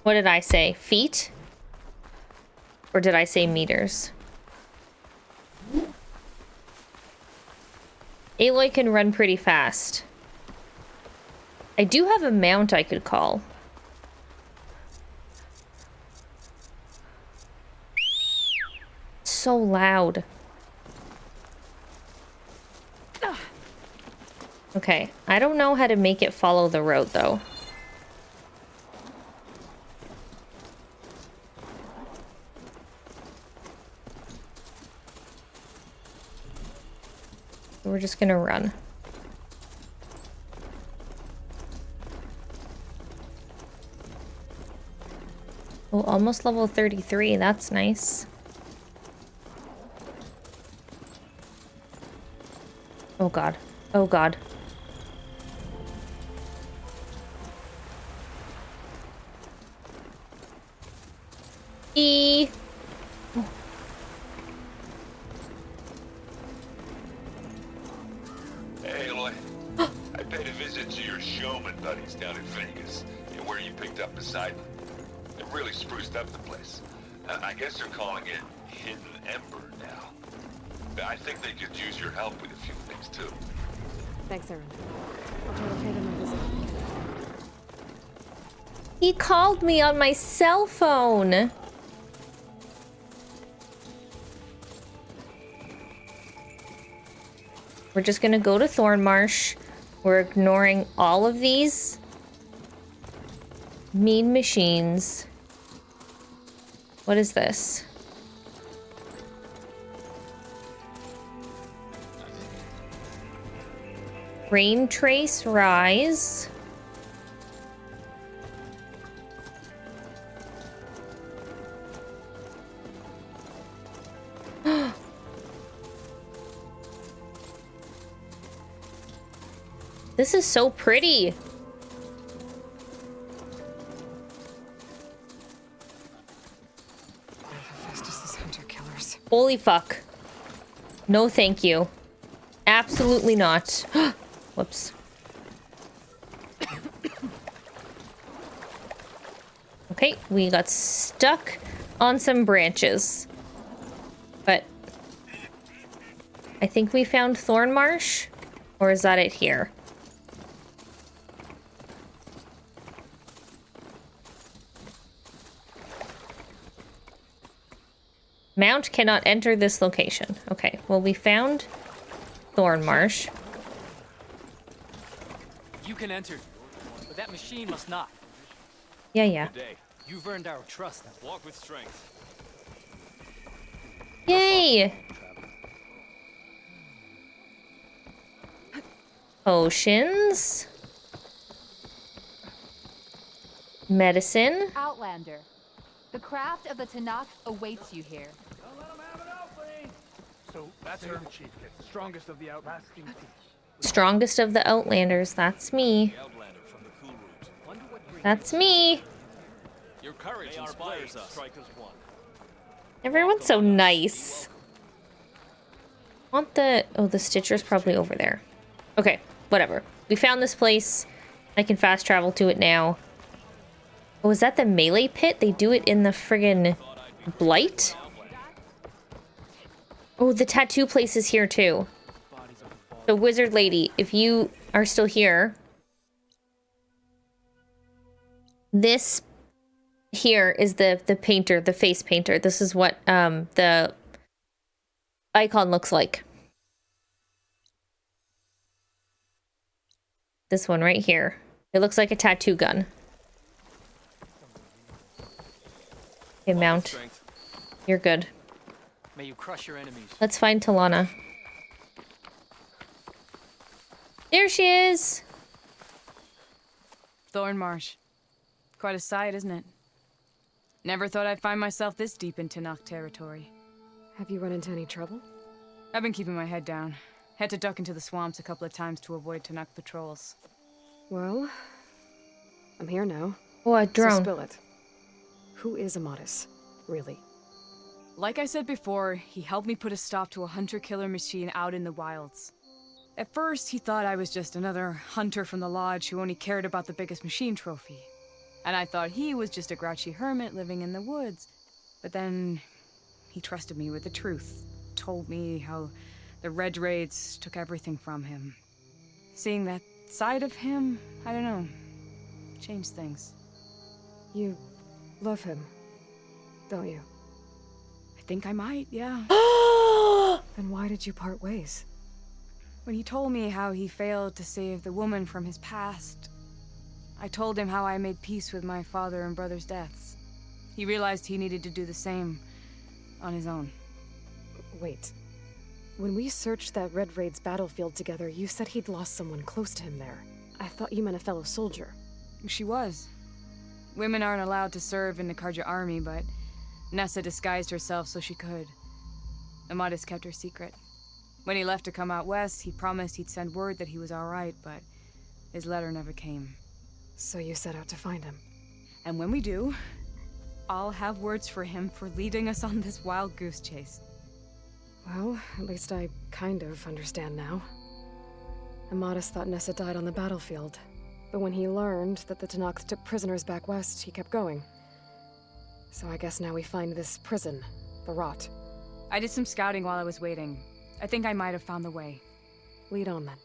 What did I say? Feet? Or did I say meters? Aloy can run pretty fast. I do have a mount I could call. So loud. Okay, I don't know how to make it follow the road though. We're just gonna run. Oh, almost level 33. That's nice. Oh god. Oh god. E. Hey, Aloy. I paid a visit to your showman buddies down in Vegas, where you picked up beside them. They really spruced up the place. I guess they're calling it Hidden Ember now. I think they could use your help with a few things, too. Thanks, Aaron. I'll try to pay them a visit. He called me on my cell phone. We're just gonna go to Thornmarsh. We're ignoring all of these mean machines. What is this? Rain trace rise. This is so pretty. Holy fuck. No, thank you. Absolutely not. Whoops. Okay, we got stuck on some branches. But I think we found Thornmarsh. Or is that it here? Mount cannot enter this location. Okay, well, we found Thornmarsh. You can enter, but that machine must not. Yeah. You've earned our trust. Walk with strength. Yay! Potions. Medicine. Outlander. The craft of the Talanah awaits you here. Don't let them have an opening! So that's her. The chief gets the strongest of the outlasting team. Strongest of the Outlanders. That's me. That's me. Your courage inspires us. Everyone's so nice. Want the... Oh, the Stitcher's probably over there. Okay, whatever. We found this place. I can fast travel to it now. Oh, is that the melee pit? They do it in the friggin' Blight? Oh, the tattoo place is here too. So, Wizard Lady, if you are still here, this here is the painter, the face painter. This is what the icon looks like. This one right here. It looks like a tattoo gun. Okay, Mount. You're good. May you crush your enemies. Let's find Talanah. There she is! Thornmarsh. Quite a sight, isn't it? Never thought I'd find myself this deep in Talanah territory. Have you run into any trouble? I've been keeping my head down. Had to duck into the swamps a couple of times to avoid Talanah patrols. Well, I'm here now. Oh, a drone. So spill it. Who is Amadis, really? Like I said before, he helped me put a stop to a hunter-killer machine out in the wilds. At first, he thought I was just another hunter from the lodge who only cared about the biggest machine trophy. And I thought he was just a grouchy hermit living in the woods. But then he trusted me with the truth. Told me how the Red Raids took everything from him. Seeing that side of him, I don't know, changed things. You love him, don't you? I think I might, yeah. Then why did you part ways? When he told me how he failed to save the woman from his past, I told him how I made peace with my father and brother's deaths. He realized he needed to do the same on his own. Wait. When we searched that Red Raid's battlefield together, you said he'd lost someone close to him there. I thought you meant a fellow soldier. She was. Women aren't allowed to serve in the Karja army, but Nessa disguised herself so she could. Amadis kept her secret. When he left to come out west, he promised he'd send word that he was all right, but his letter never came. So you set out to find him. And when we do, I'll have words for him for leading us on this wild goose chase. Well, at least I kind of understand now. Amadis thought Nessa died on the battlefield, but when he learned that the Tanakhs took prisoners back west, he kept going. So I guess now we find this prison, the Rot. I did some scouting while I was waiting. I think I might have found the way. Lead on then.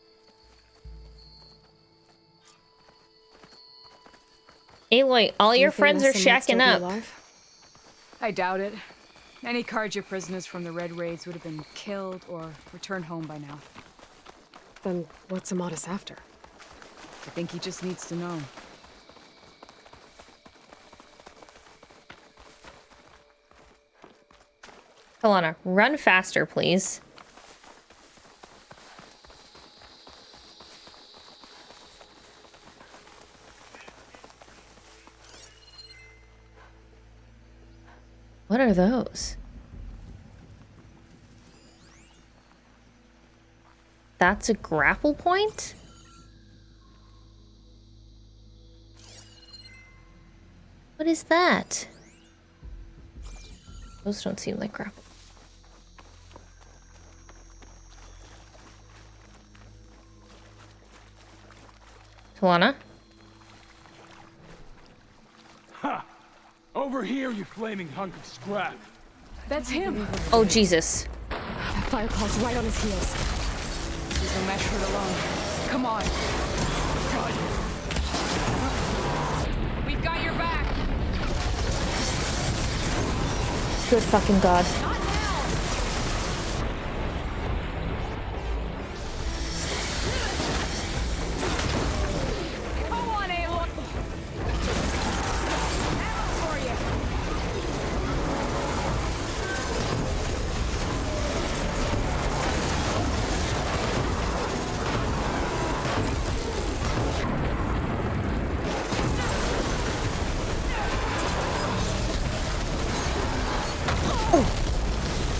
Aloy, all your You think friends are Nessa might still shacking be up. alive? I doubt it. Any Karja prisoners from the Red Raids would have been killed or returned home by now. Then what's Amadis after? I think he just needs to know. Talanah, run faster, please. What are those? That's a grapple point? What is that? Those don't seem like grapple. Talanah? Ha! Over here, you flaming hunk of scrap. That's him! Oh, Jesus. That fireclaw's right on his heels. There's no match for it alone. Come on! We've got your back! Good fucking God. Come on, Aloy! Arrow for you!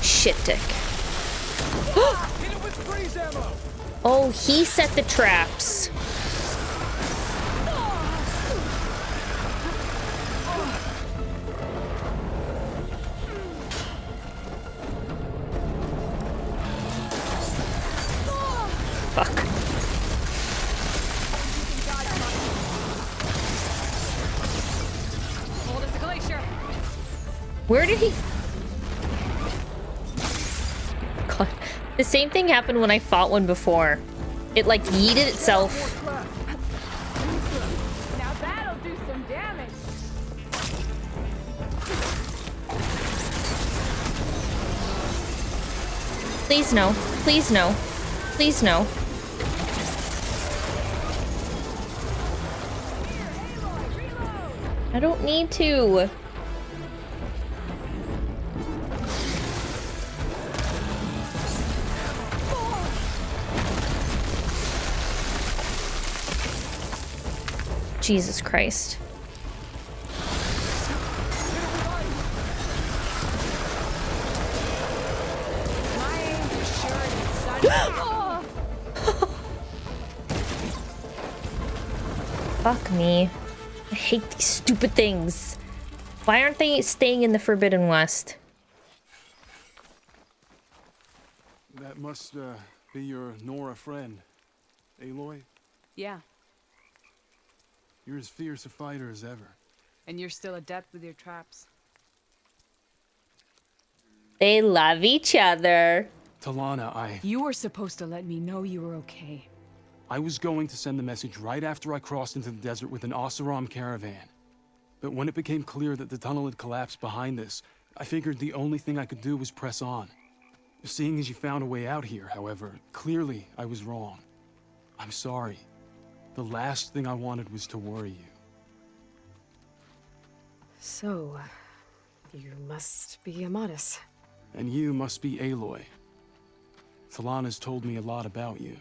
Shit, Dick. Hit it with freeze ammo! Oh, he set the traps. Fuck. Hold as a glacier! Where did he... God. The same thing happened when I fought one before. It, like, yeeted itself. Now that'll do some damage! Please no. Please no. Please no. I don't need to. Jesus Christ. My aim is sure it's such... Fuck me. I hate these stupid things. Why aren't they staying in the Forbidden West? That must be your Nora friend, Aloy. Yeah. You're as fierce a fighter as ever. And you're still adept with your traps. They love each other. Talanah, You were supposed to let me know you were okay. I was going to send the message right after I crossed into the desert with an Oseram caravan. But when it became clear that the tunnel had collapsed behind us, I figured the only thing I could do was press on. Seeing as you found a way out here, however, clearly I was wrong. I'm sorry. The last thing I wanted was to worry you. So, you must be Amadis. And you must be Aloy. Talanah's told me a lot about you.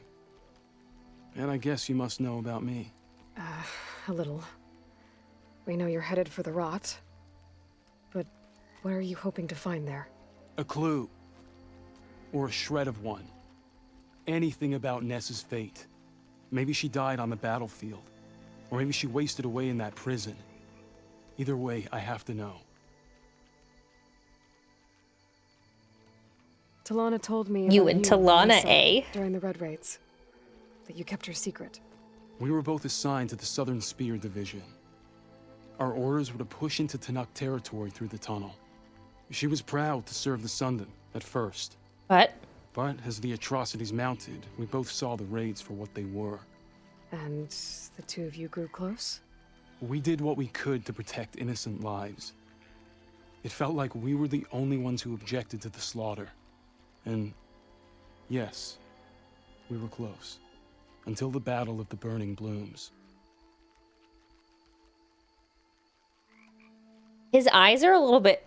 And I guess you must know about me. A little. We know you're headed for the rot. But what are you hoping to find there? A clue. Or a shred of one. Anything about Ness's fate. Maybe she died on the battlefield. Or maybe she wasted away in that prison. Either way, I have to know. Talanah told me You about and and Talanah, Nessa eh? During the Red Raids. That you kept her secret. We were both assigned to the Southern Spear Division. Our orders were to push into Tanakh territory through the tunnel. She was proud to serve the Sundom at first. But But as the atrocities mounted, we both saw the raids for what they were. And the two of you grew close? We did what we could to protect innocent lives. It felt like we were the only ones who objected to the slaughter. And yes, we were close. Until the Battle of the Burning Blooms. his eyes are a little bit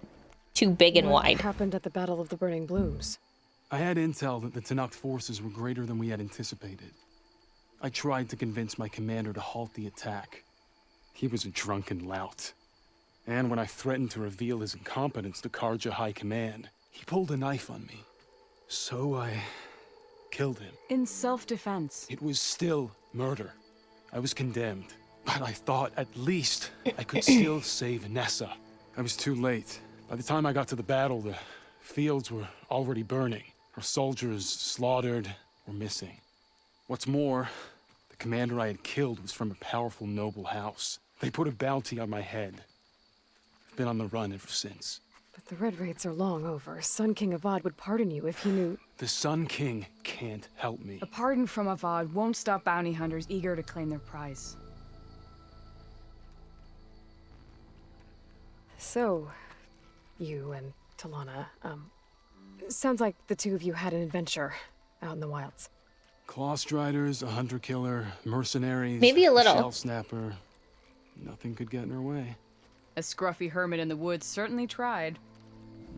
too big and What wide. happened at the Battle of the Burning Blooms? I had intel that the Tanakh forces were greater than we had anticipated. I tried to convince my commander to halt the attack. He was a drunken lout. And when I threatened to reveal his incompetence to Karja High Command, he pulled a knife on me. So I killed him. In self-defense. It was still murder. I was condemned. But I thought at least I could still save Nessa. I was too late. By the time I got to the battle, the fields were already burning. Our soldiers slaughtered or missing. What's more, the commander I had killed was from a powerful noble house. They put a bounty on my head. I've been on the run ever since. But the Red Raids are long over. Sun King Avad would pardon you if he knew... The Sun King can't help me. A pardon from Avad won't stop bounty hunters eager to claim their prize. So, you and Talanah, sounds like the two of you had an adventure out in the wilds. Clawstriders, a hunter-killer, mercenaries... Maybe a little. Shell snapper. Nothing could get in her way. A scruffy hermit in the woods certainly tried.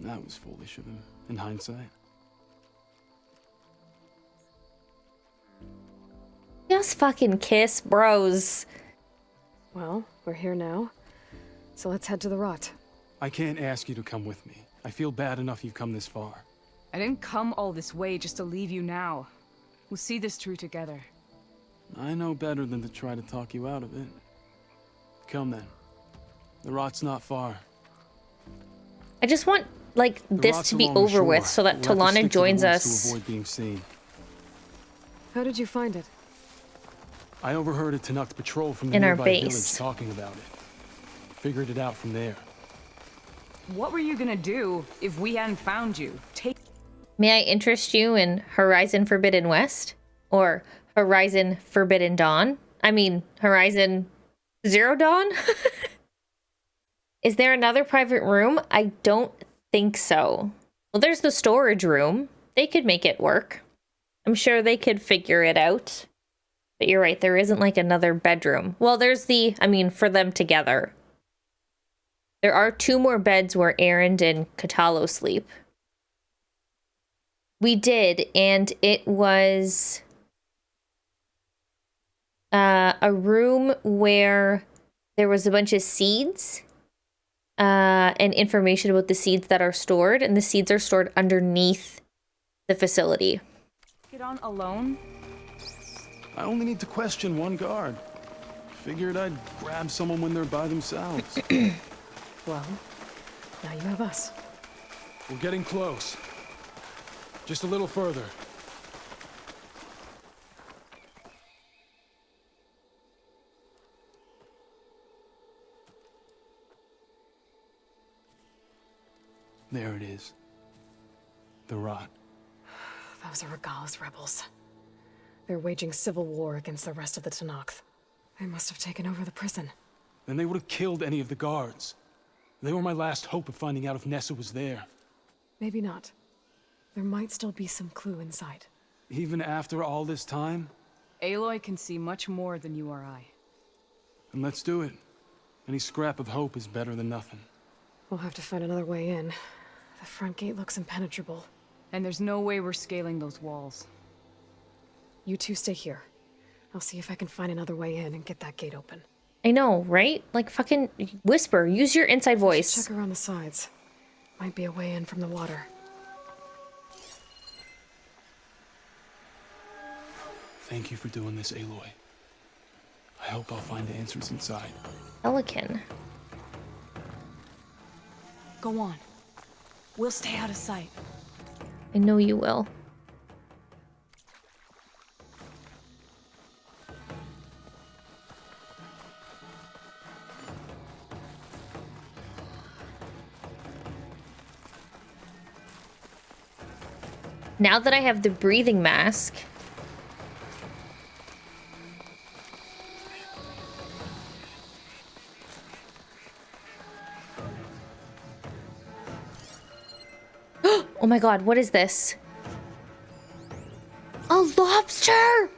That was foolish of him, in hindsight. Just fucking kiss, bros. Well, we're here now, so let's head to the rot. I can't ask you to come with me. I feel bad enough you've come this far. I didn't come all this way just to leave you now. We'll see this through together. I know better than to try to talk you out of it. Come then. The rot's not far. I just want, like, The this rot's to be along the over with shore. so that We'll have to Talanah stick to the joins woods us. to avoid being seen. How did you find it? I overheard a Tanakh patrol from the In our nearby village base. talking about it. Figured it out from there. What were you gonna do if we hadn't found you? May I interest you in Horizon Forbidden West? Or Horizon Forbidden Dawn? I mean, Horizon Zero Dawn? Is there another private room? I don't think so. Well, there's the storage room. They could make it work. I'm sure they could figure it out. But you're right, there isn't like another bedroom. Well, there's for them together. There are 2 more beds where Aaron and Katalo sleep. We did, and it was a room where there was a bunch of seeds and information about the seeds that are stored, and the seeds are stored underneath the facility. Get on alone? I only need to question one guard. Figured I'd grab someone when they're by themselves. Well, now you have us. We're getting close. Just a little further. There it is. The rot. Those are Regal's rebels. They're waging civil war against the rest of the Tanakh. They must have taken over the prison. Then they would have killed any of the guards. They were my last hope of finding out if Nessa was there. Maybe not. There might still be some clue inside. Even after all this time? Aloy can see much more than you or I. Then let's do it. Any scrap of hope is better than nothing. We'll have to find another way in. The front gate looks impenetrable. And there's no way we're scaling those walls. You two stay here. I'll see if I can find another way in and get that gate open. I know, right? Like, fucking whisper. Use your inside voice. Check around the sides. Might be a way in from the water. Thank you for doing this, Aloy. I hope I'll find the answers inside. Pelican. Go on. We'll stay out of sight. I know you will. Now that I have the breathing mask, oh my god, what is this? A lobster!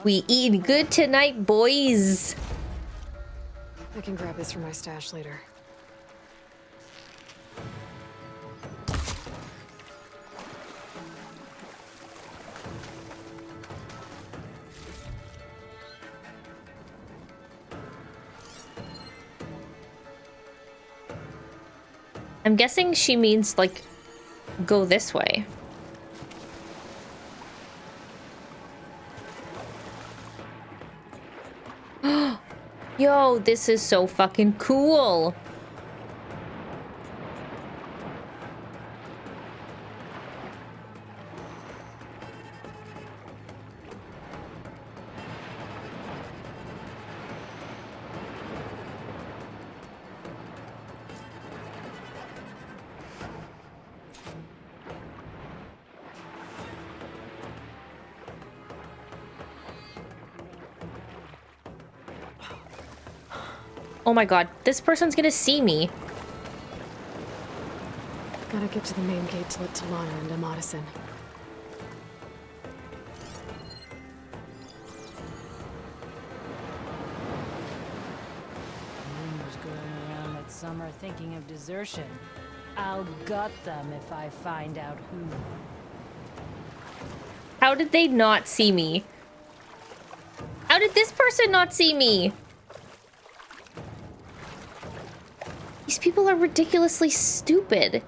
We eat good tonight, boys. I can grab this from my stash later. I'm guessing she means, like, go this way. Yo, this is so fucking cool. Oh my god, this person's gonna see me. Gotta get to the main gate to let Talanah and Amadis in. Rumors going around that some are thinking of desertion. I'll gut them if I find out who. How did they not see me? How did this person not see me? These people are ridiculously stupid.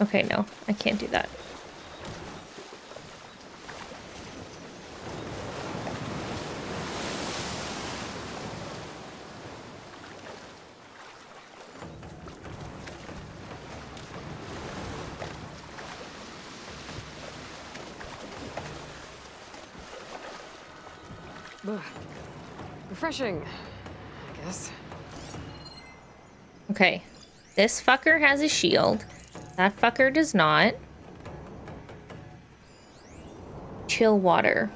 Okay, no, I can't do that. Ugh. Refreshing, I guess. Okay, this fucker has a shield. That fucker does not. Chill water.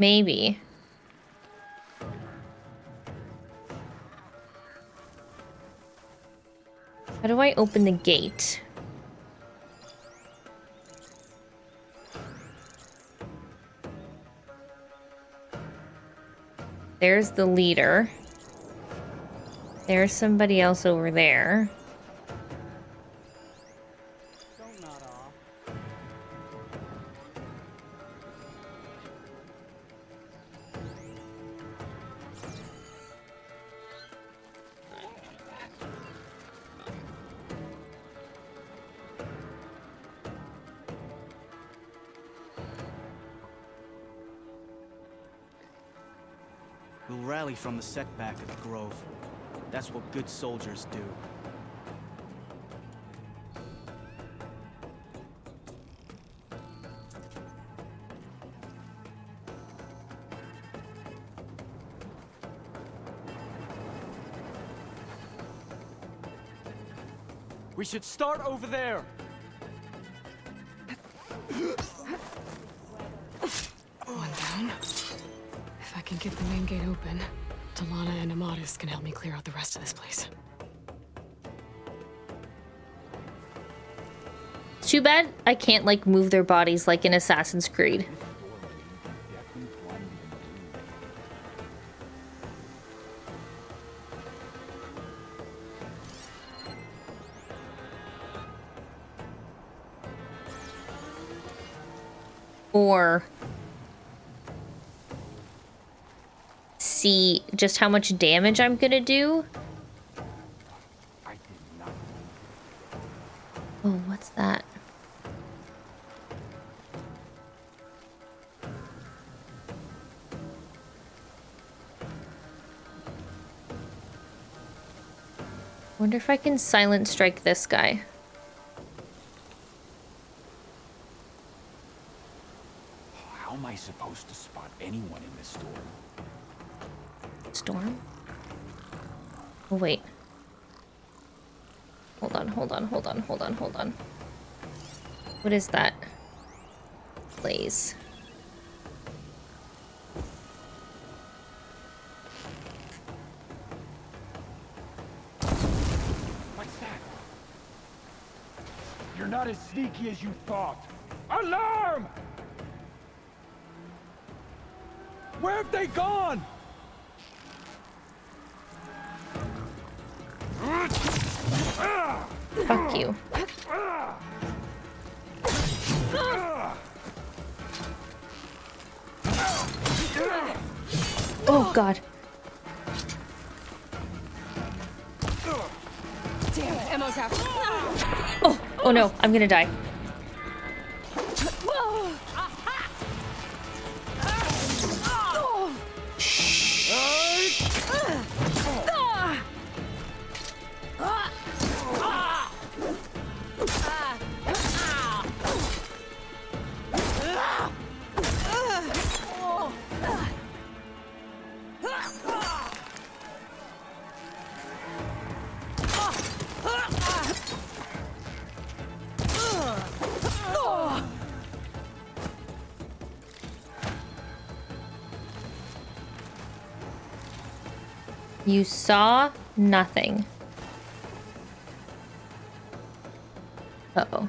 Maybe. How do I open the gate? There's the leader. There's somebody else over there. Don't nod off. We'll rally from the setback of the grove. That's what good soldiers do. We should start over there. One down. If I can get the main gate open, Talanah and Amadis can help me clear out the rest of this place. Too bad I can't, like, move their bodies like in Assassin's Creed. Or see just how much damage I'm gonna do. Oh, what's that? Wonder if I can silent strike this guy. How am I supposed to spot anyone in this storm? Storm? Oh, wait. Hold on. What is that? Blaze. What's that? You're not as sneaky as you thought. Alarm! Where have they gone? Fuck you. Oh, God. Damn it, ammo's out. Oh no, I'm gonna die. You saw nothing. Uh-oh.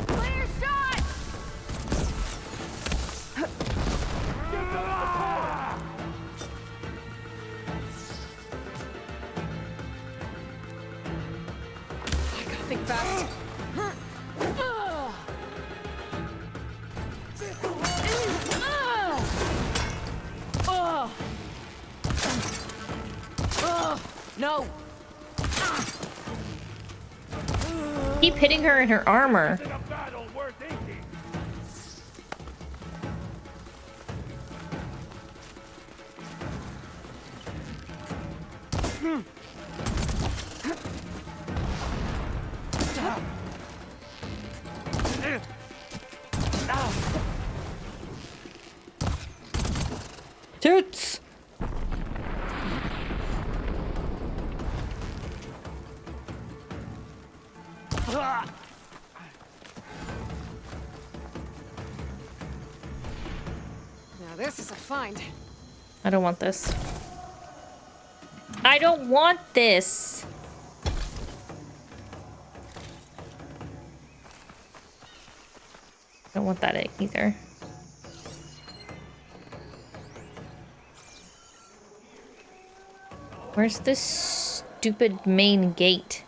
Clear shot! Think fast. No! Keep hitting her in her armor. Toots! Now this is a find. I don't want this. I don't want this. I don't want that either. Where's this stupid main gate?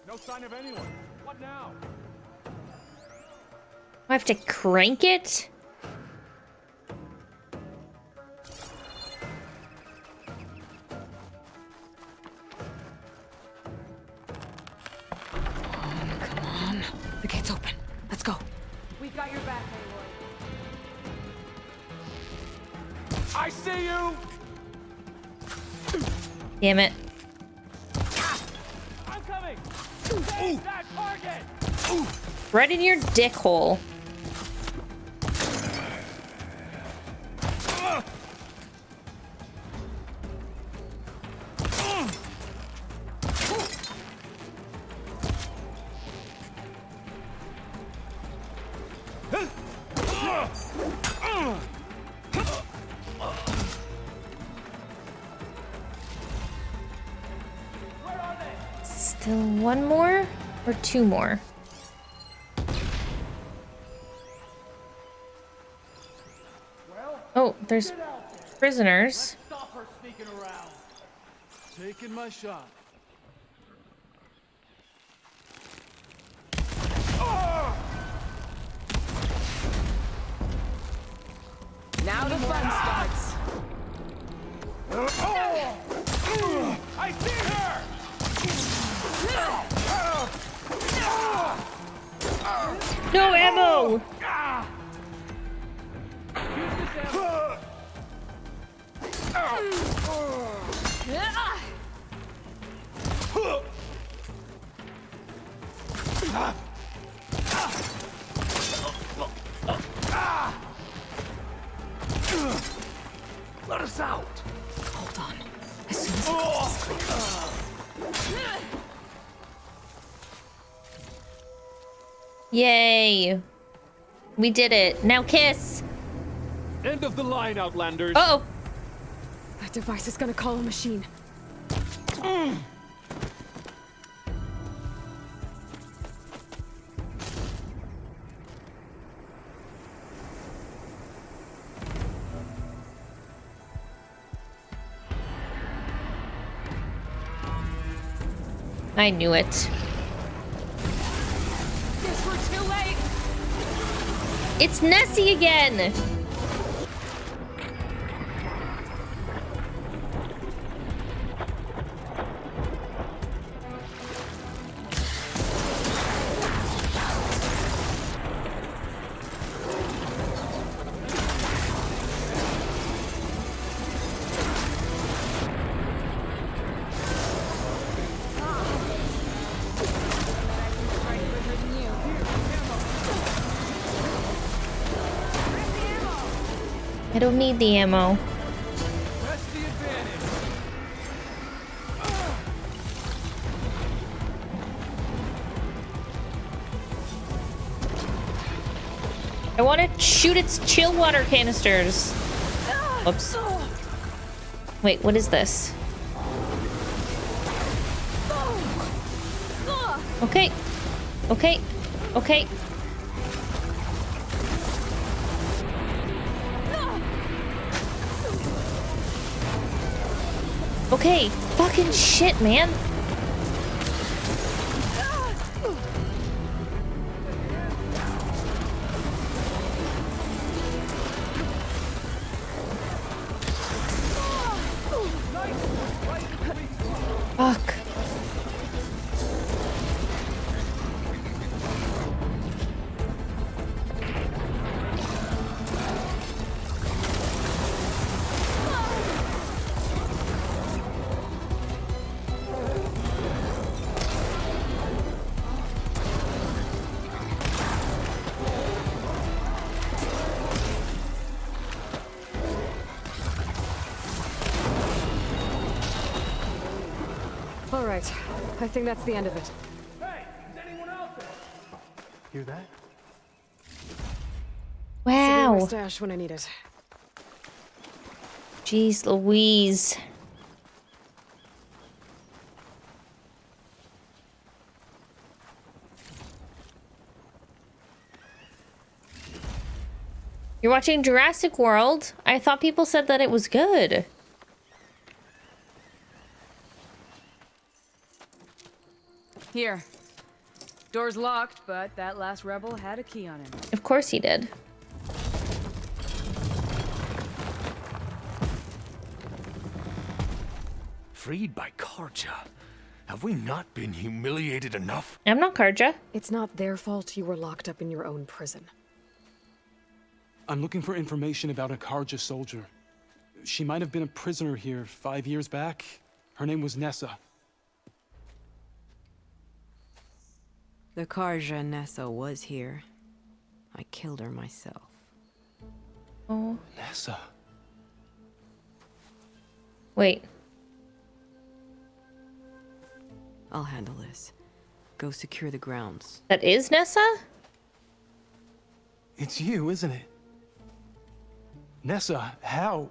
No sign of anyone. What now? I have to crank it? gate's open. Let's go. We've got your back, Aloy. I see you! Damn it. I'm coming! Save that target! Right in your dick hole. Still one more or two more? Oh, there's prisoners. Stop her sneaking around. Taking my shot. Now the fun starts. I see her! No ammo! Let us out! Hold on. As soon as the coast is clear. Yay! We did it. Now kiss! End of the line, Outlanders. Uh-oh! That device is gonna call a machine. I knew it. Guess we're too late. It's Nessie again! I don't need the ammo. Press the advantage. I want to shoot its chill water canisters. Oops. Wait, what is this? Okay. Okay. Okay. Okay. Fucking shit, man. Fuck. All right. I think that's the end of it. Hey, is anyone out there? Hear that? Sitting in my Wow. stash when I need it. Jeez Louise. You're watching Jurassic World? I thought people said that it was good. Here. Door's locked, but that last rebel had a key on him. Of course he did. Freed by Karja. Have we not been humiliated enough? I'm not Karja. It's not their fault you were locked up in your own prison. I'm looking for information about a Karja soldier. She might have been a prisoner here 5 years back. Her name was Nessa. The Karja Nessa was here. I killed her myself. Oh. Nessa? Wait. I'll handle this. Go secure the grounds. That is Nessa? It's you, isn't it? Nessa, how?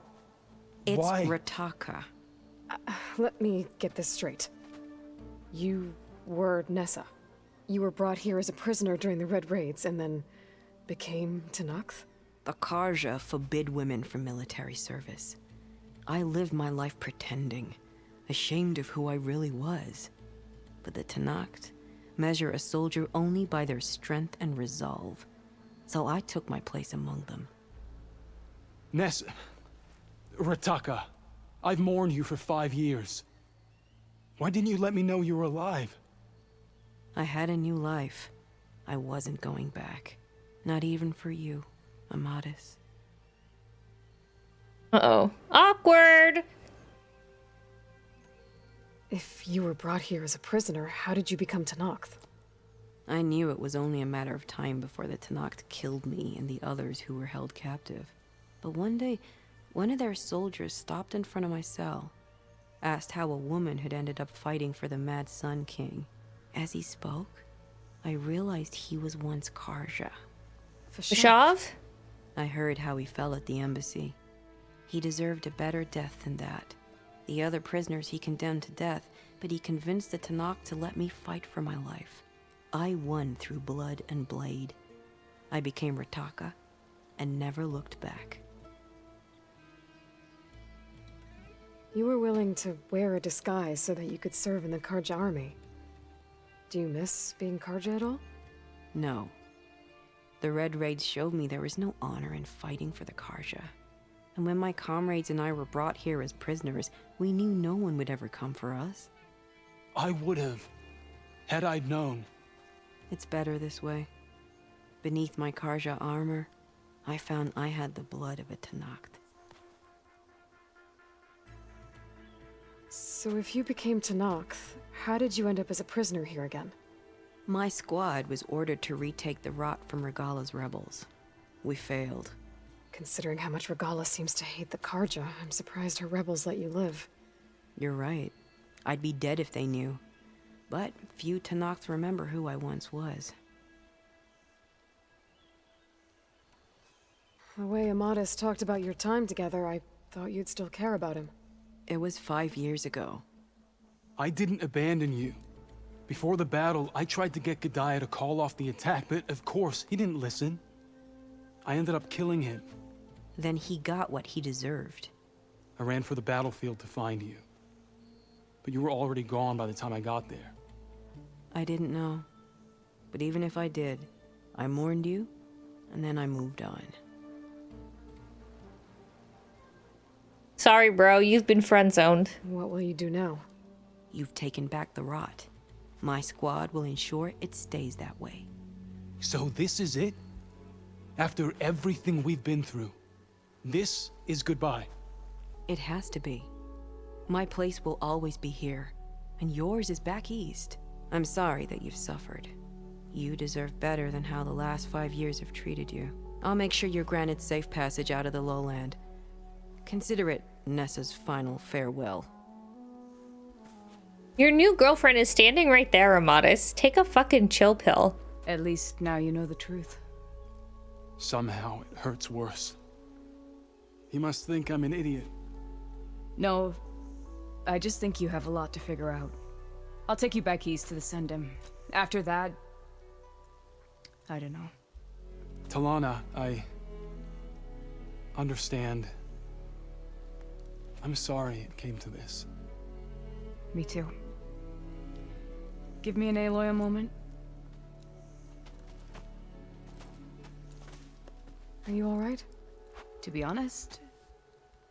It's Why? Rataka. Let me get this straight. You were Nessa. You were brought here as a prisoner during the Red Raids and then became Talanah? The Karja forbid women from military service. I lived my life pretending, ashamed of who I really was. But the Talanah measure a soldier only by their strength and resolve. So I took my place among them. Nessa... Rataka, I've mourned you for 5 years. Why didn't you let me know you were alive? I had a new life. I wasn't going back. Not even for you, Amadis. Uh-oh. Awkward! If you were brought here as a prisoner, how did you become Talanah? I knew it was only a matter of time before the Talanah killed me and the others who were held captive. But one day, one of their soldiers stopped in front of my cell, asked how a woman had ended up fighting for the Mad Sun King. As he spoke, I realized he was once Karja. Fashav? I heard how he fell at the embassy. He deserved a better death than that. The other prisoners he condemned to death, but he convinced the Talanah to let me fight for my life. I won through blood and blade. I became Rataka and never looked back. You were willing to wear a disguise so that you could serve in the Karja army. Do you miss being Karja at all? No. The Red Raids showed me there was no honor in fighting for the Karja. And when my comrades and I were brought here as prisoners, we knew no one would ever come for us. I would have, had I known. It's better this way. Beneath my Karja armor, I found I had the blood of a Talanah. So if you became Talanah, how did you end up as a prisoner here again? My squad was ordered to retake the rot from Regala's rebels. We failed. Considering how much Regala seems to hate the Karja, I'm surprised her rebels let you live. You're right. I'd be dead if they knew. But few Tanaks remember who I once was. The way Amadis talked about your time together, I thought you'd still care about him. It was 5 years ago. I didn't abandon you. Before the battle, I tried to get G'daiah to call off the attack, but of course, he didn't listen. I ended up killing him. Then he got what he deserved. I ran for the battlefield to find you. But you were already gone by the time I got there. I didn't know. But even if I did, I mourned you, and then I moved on. Sorry, bro. You've been friend-zoned. What will you do now? You've taken back the rot. My squad will ensure it stays that way. So this is it? After everything we've been through, this is goodbye. It has to be. My place will always be here, and yours is back east. I'm sorry that you've suffered. You deserve better than how the last 5 years have treated you. I'll make sure you're granted safe passage out of the lowland. Consider it Nessa's final farewell. Your new girlfriend is standing right there, Amadis. Take a fucking chill pill. At least now you know the truth. Somehow it hurts worse. He must think I'm an idiot. No, I just think you have a lot to figure out. I'll take you back east to the Sendem. After that, I don't know. Talanah, I understand. I'm sorry it came to this. Me too. Give me an Aloy a moment. Are you alright? To be honest,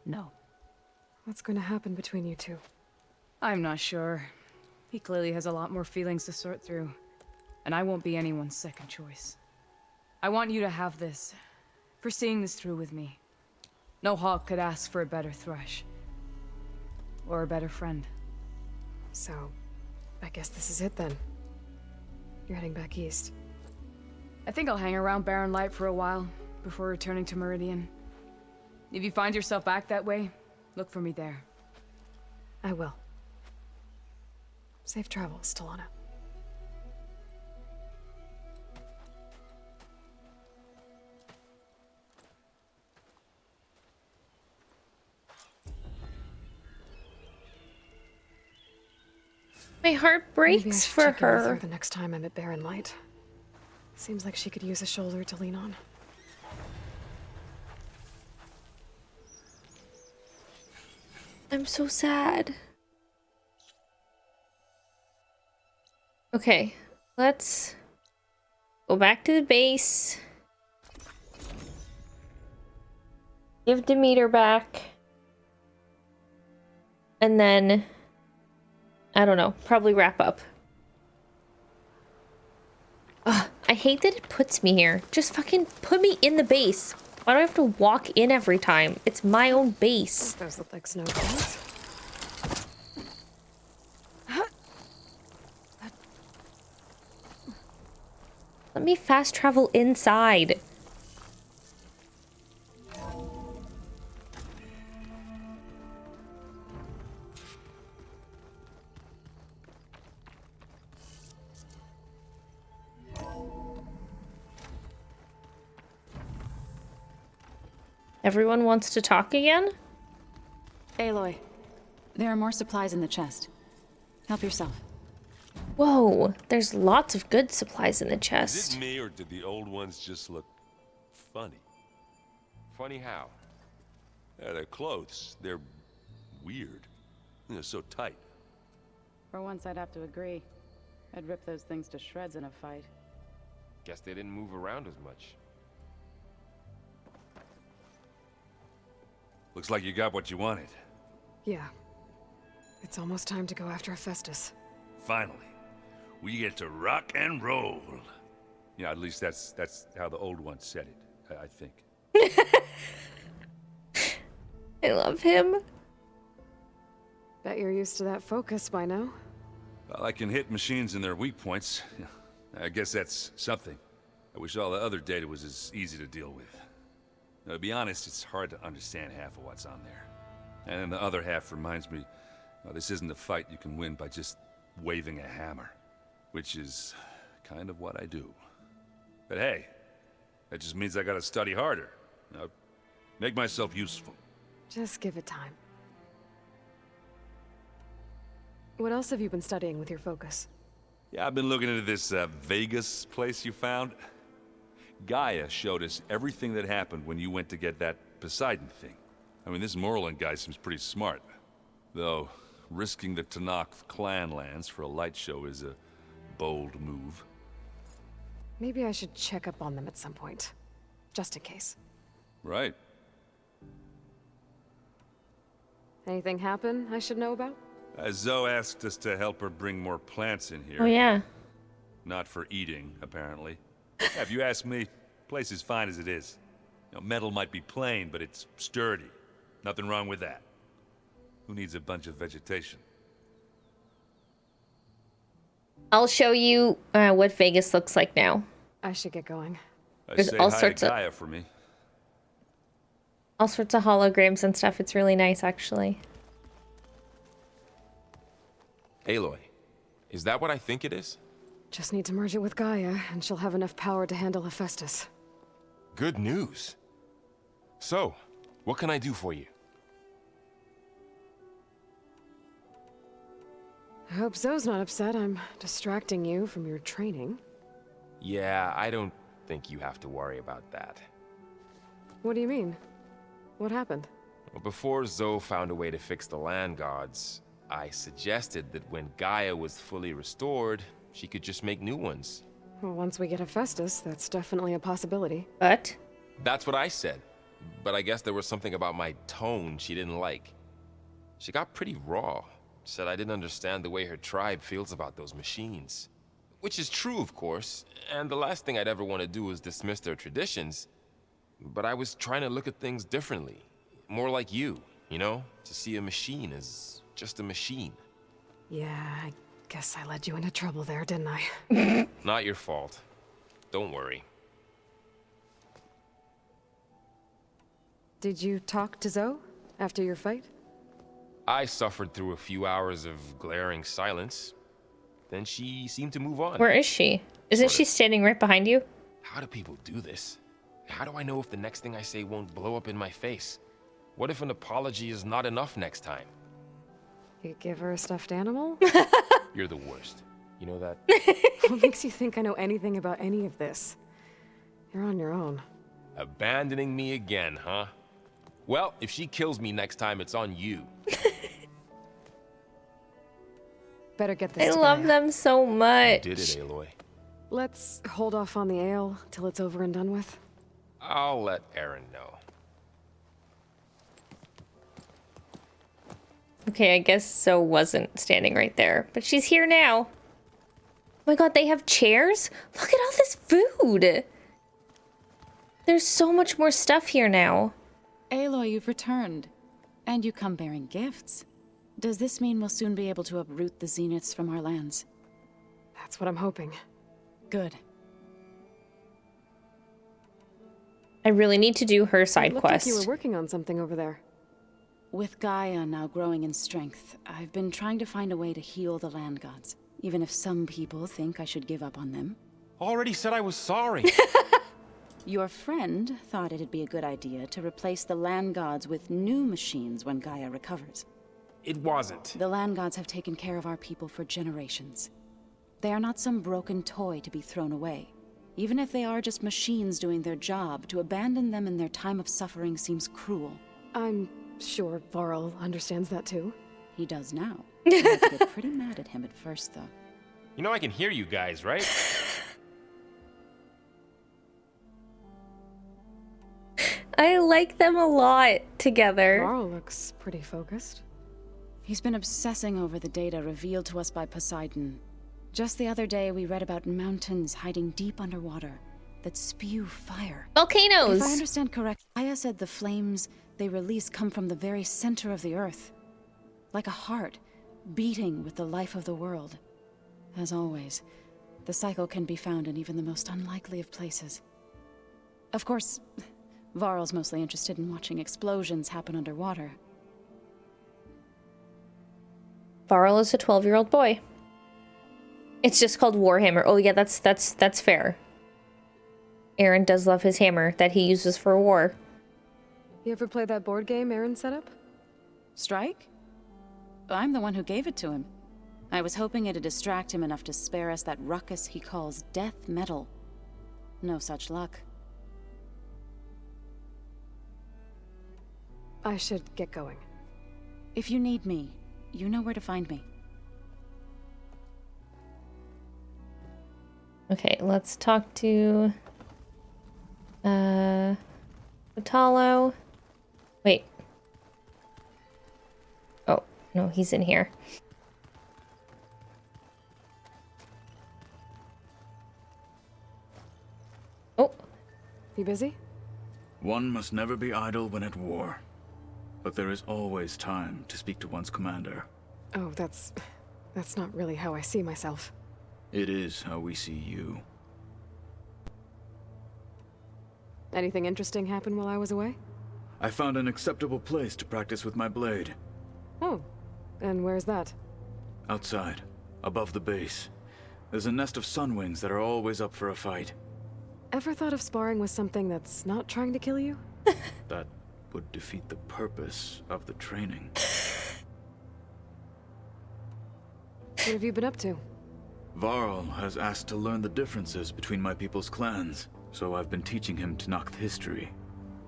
no. What's going to happen between you two? I'm not sure. He clearly has a lot more feelings to sort through, and I won't be anyone's second choice. I want you to have this, for seeing this through with me. No hawk could ask for a better thrush. Or a better friend. So, I guess this is it then. You're heading back east. I think I'll hang around Barren Light for a while, before returning to Meridian. If you find yourself back that way, look for me there. I will. Safe travels, Talanah. My heart breaks for Check in with her. the next time I'm at Barren Light. Seems like she could use a shoulder to lean on. I'm so sad. Okay, let's go back to the base. Give Demeter back. And then, I don't know, probably wrap up. Ugh, I hate that it puts me here. Just fucking put me in the base. Why do I have to walk in every time? It's my own base. Those look like snowballs. Let me fast travel inside. Everyone wants to talk again? Aloy, there are more supplies in the chest. Help yourself. Whoa, there's lots of good supplies in the Is chest. it me, or did the old ones just look funny? Funny how? Yeah, their clothes, they're weird. They're so tight. For once, I'd have to agree. I'd rip those things to shreds in a fight. Guess they didn't move around as much. Looks like you got what you wanted. Yeah. It's almost time to go after Hephaestus. Finally. We get to rock and roll. Yeah, at least that's how the old one said it, I think. I love him. Bet you're used to that focus by now. Well, I can hit machines in their weak points. I guess that's something. I wish all the other data was as easy to deal with. Now, to be honest, it's hard to understand half of what's on there. And then the other half reminds me, this isn't a fight you can win by just waving a hammer. Which is kind of what I do. But hey, that just means I gotta study harder. Make myself useful. Just give it time. What else have you been studying with your focus? Yeah, I've been looking into this Vegas place you found. Gaia showed us everything that happened when you went to get that Poseidon thing. I mean, this Morland guy seems pretty smart. Though, risking the Talanah clan lands for a light show is a bold move. Maybe I should check up on them at some point. Just in case. Right. Anything happen I should know about? Zoe asked us to help her bring more plants in here. Oh yeah. Not for eating, apparently. Yeah, if you ask me, the place is fine as it is. Metal might be plain, but it's sturdy. Nothing wrong with that. Who needs a bunch of vegetation? I'll show you what Vegas looks like now. I should get going. There's Say all hi sorts to of Gaia for me. all sorts of holograms and stuff. It's really nice, actually. Aloy, is that what I think it is? Just need to merge it with Gaia, and she'll have enough power to handle Hephaestus. Good news. So, what can I do for you? I hope Zoe's not upset I'm distracting you from your training. Yeah, I don't think you have to worry about that. What do you mean? What happened? Well, before Zoe found a way to fix the land gods, I suggested that when Gaia was fully restored, she could just make new ones. Well, once we get Hephaestus, that's definitely a possibility. But? That's what I said. But I guess there was something about my tone she didn't like. She got pretty raw. Said I didn't understand the way her tribe feels about those machines. Which is true, of course, and the last thing I'd ever want to do is dismiss their traditions. But I was trying to look at things differently. More like you know? To see a machine as just a machine. Yeah, I guess I led you into trouble there, didn't I? Not your fault. Don't worry. Did you talk to Zoe after your fight? I suffered through a few hours of glaring silence. Then she seemed to move on. Where is she? Isn't she standing right behind you? How do people do this? How do I know if the next thing I say won't blow up in my face? What if an apology is not enough next time? You give her a stuffed animal? You're the worst. You know that? What makes you think I know anything about any of this? You're on your own. Abandoning me again, huh? Well, if she kills me next time, it's on you. Better get this I love them so much. You did it, Aloy. Let's hold off on the ale till it's over and done with. I'll let Aaron know. Okay, I guess Zoe wasn't standing right there, but she's here now. Oh my god, they have chairs? Look at all this food! There's so much more stuff here now. Aloy, you've returned. And you come bearing gifts. Does this mean we'll soon be able to uproot the Zeniths from our lands? That's what I'm hoping. Good. I really need to do her side It looked quest. like you were working on something over there. With Gaia now growing in strength, I've been trying to find a way to heal the land gods, even if some people think I should give up on them. Already said I was sorry. Your friend thought it'd be a good idea to replace the land gods with new machines when Gaia recovers. It wasn't. The land gods have taken care of our people for generations. They are not some broken toy to be thrown away. Even if they are just machines doing their job, to abandon them in their time of suffering seems cruel. I'm sure Varl understands that too. He does now. I had to get pretty mad at him at first, though. You know I can hear you guys, right? I like them a lot together. Varl looks pretty focused. He's been obsessing over the data revealed to us by Poseidon. Just the other day, we read about mountains hiding deep underwater that spew fire. Volcanoes! If I understand correctly, Gaia said the flames they release come from the very center of the earth. Like a heart, beating with the life of the world. As always, the cycle can be found in even the most unlikely of places. Of course, Varl's mostly interested in watching explosions happen underwater. Varl is a 12-year-old boy. It's just called Warhammer. Oh yeah, that's fair. Aaron does love his hammer that he uses for war. You ever play that board game Aaron set up? Strike? I'm the one who gave it to him. I was hoping it'd distract him enough to spare us that ruckus he calls death metal. No such luck. I should get going. If you need me, you know where to find me. Okay, let's talk to Otalo. Wait. Oh, no, he's in here. Oh. You busy? One must never be idle when at war. But there is always time to speak to one's commander. Oh, that's not really how I see myself. It is how we see you. Anything interesting happen while I was away? I found an acceptable place to practice with my blade. Oh, and where's that? Outside, above the base. There's a nest of sunwings that are always up for a fight. Ever thought of sparring with something that's not trying to kill you? That would defeat the purpose of the training. What have you been up to? Varl has asked to learn the differences between my people's clans, so I've been teaching him Talanah history.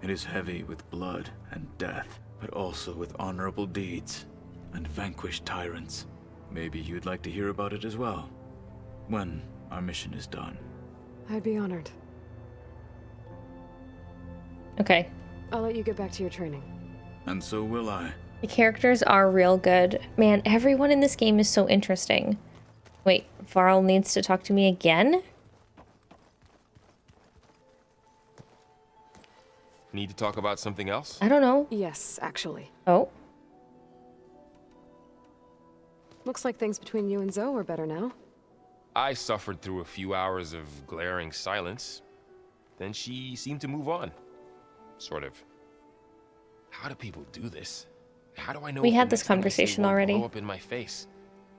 It is heavy with blood and death, but also with honorable deeds and vanquished tyrants. Maybe you'd like to hear about it as well, when our mission is done. I'd be honored. Okay. I'll let you get back to your training. And so will I. The characters are real good. Man, everyone in this game is so interesting. Wait, Varl needs to talk to me again? Need to talk about something else? I don't know. Yes, actually. Oh. Looks like things between you and Zoe are better now. I suffered through a few hours of glaring silence. Then she seemed to move on. Sort of. How do people do this? How do I know? We if had the this next thing I say conversation won't already. blow up in my face?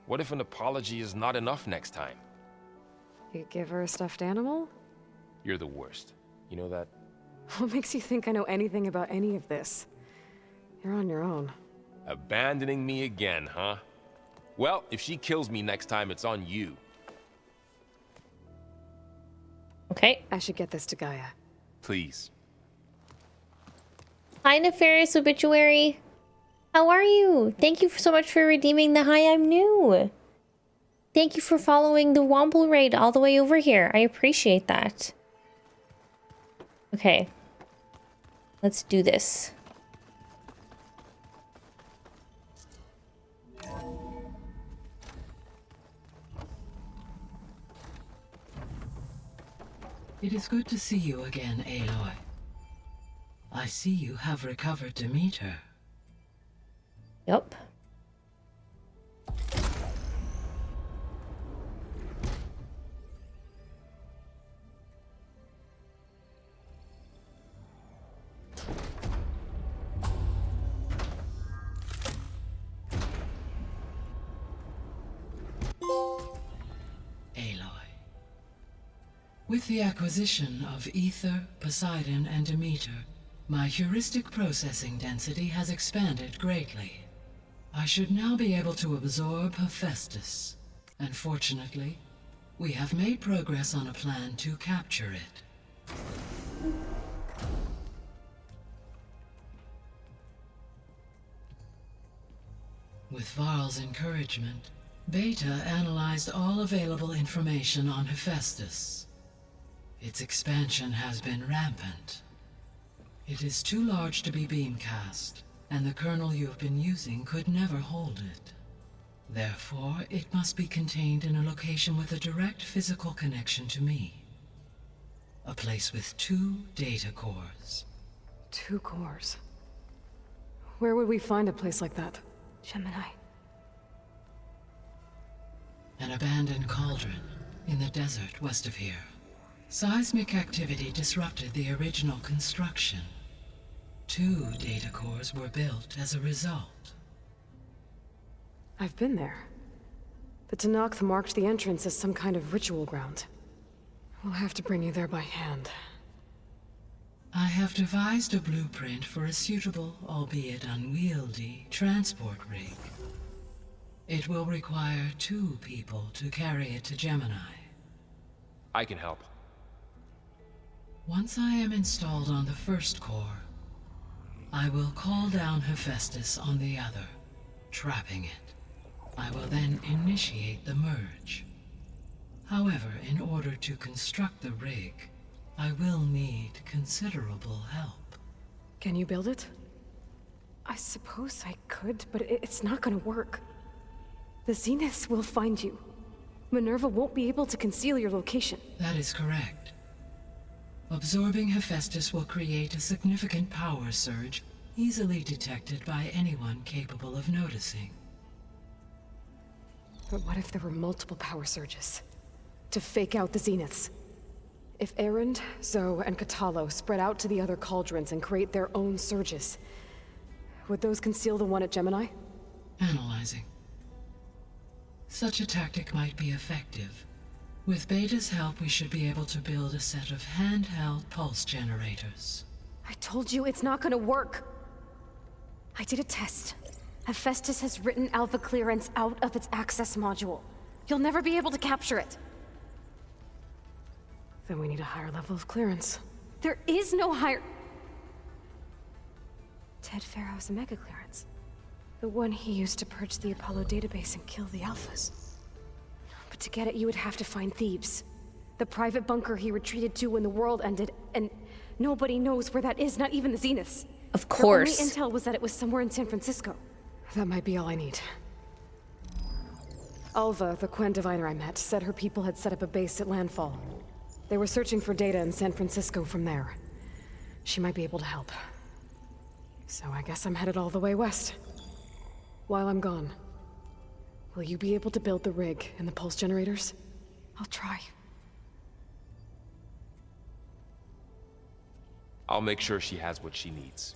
What if an apology is not enough next time? You give her a stuffed animal? You're the worst. You know that? What makes you think I know anything about any of this? You're on your own. Abandoning me again, huh? Well, if she kills me next time, it's on you. Okay. I should get this to Gaia. Please. Hi, Nefarious Obituary. How are you? Thank you so much for redeeming the Hi, I'm New. Thank you for following the Womble raid all the way over here. I appreciate that. Okay. Let's do this. It is good to see you again, Aloy. I see you have recovered Demeter. Yup. Aloy. With the acquisition of Ether, Poseidon, and Demeter, my heuristic processing density has expanded greatly. I should now be able to absorb Hephaestus, and fortunately, we have made progress on a plan to capture it. With Varl's encouragement, Beta analyzed all available information on Hephaestus. Its expansion has been rampant. It is too large to be beamcast, and the kernel you've been using could never hold it. Therefore, it must be contained in a location with a direct physical connection to me. A place with 2 data cores. 2 cores? Where would we find a place like that? Gemini. An abandoned cauldron in the desert west of here. Seismic activity disrupted the original construction. 2 data cores were built as a result. I've been there. The Talanah marked the entrance as some kind of ritual ground. We'll have to bring you there by hand. I have devised a blueprint for a suitable, albeit unwieldy, transport rig. It will require 2 people to carry it to Gemini. I can help. Once I am installed on the first core, I will call down Hephaestus on the other, trapping it. I will then initiate the merge. However, in order to construct the rig, I will need considerable help. Can you build it? I suppose I could, but it's not gonna work. The Zeniths will find you. Minerva won't be able to conceal your location. That is correct. Absorbing Hephaestus will create a significant power surge, easily detected by anyone capable of noticing. But what if there were multiple power surges? To fake out the Zeniths? If Erend, Zoe, and Katalo spread out to the other cauldrons and create their own surges, would those conceal the one at Gemini? Analyzing. Such a tactic might be effective. With Beta's help, we should be able to build a set of handheld pulse generators. I told you it's not gonna work. I did a test. Hephaestus has written Alpha clearance out of its access module. You'll never be able to capture it. Then we need a higher level of clearance. There is no higher... Ted Pharaoh's Omega clearance. The one he used to purge the Apollo database and kill the Alphas. But to get it, you would have to find Thebes. The private bunker he retreated to when the world ended, and nobody knows where that is, not even the Zeniths. Of course. Their only intel was that it was somewhere in San Francisco. That might be all I need. Alva, the Quen diviner I met, said her people had set up a base at Landfall. They were searching for data in San Francisco from there. She might be able to help. So I guess I'm headed all the way west. While I'm gone, will you be able to build the rig and the pulse generators? I'll try. I'll make sure she has what she needs.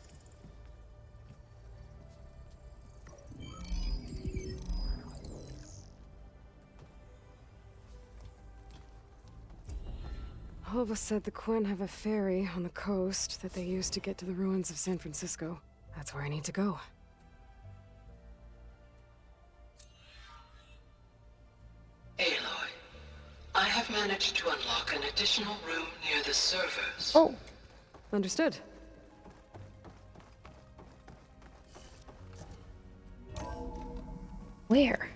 Alva said the Quen have a ferry on the coast that they use to get to the ruins of San Francisco. That's where I need to go. Aloy, I have managed to unlock an additional room near the servers. Oh. Understood. Where?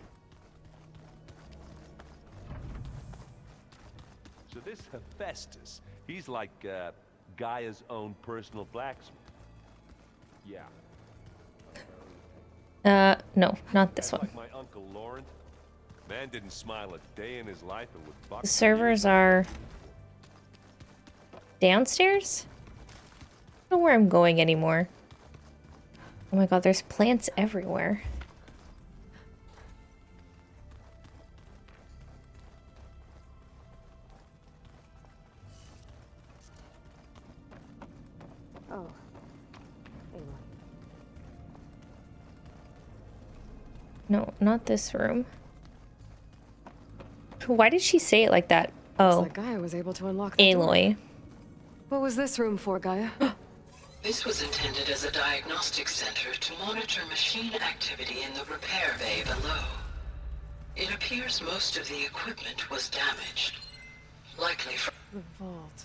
So this Hephaestus, he's like Gaia's own personal blacksmith. Yeah. No, not this one. Like my Uncle Laurent. Man didn't smile a day in his life and would buck. The servers are downstairs? I don't know where I'm going anymore. Oh my god, there's plants everywhere. Oh. No, not this room. Why did she say it like that? Oh. Looks like Gaia was able to unlock the Aloy. door. What was this room for, Gaia? This was intended as a diagnostic center to monitor machine activity in the repair bay below. It appears most of the equipment was damaged. Likely from The vault.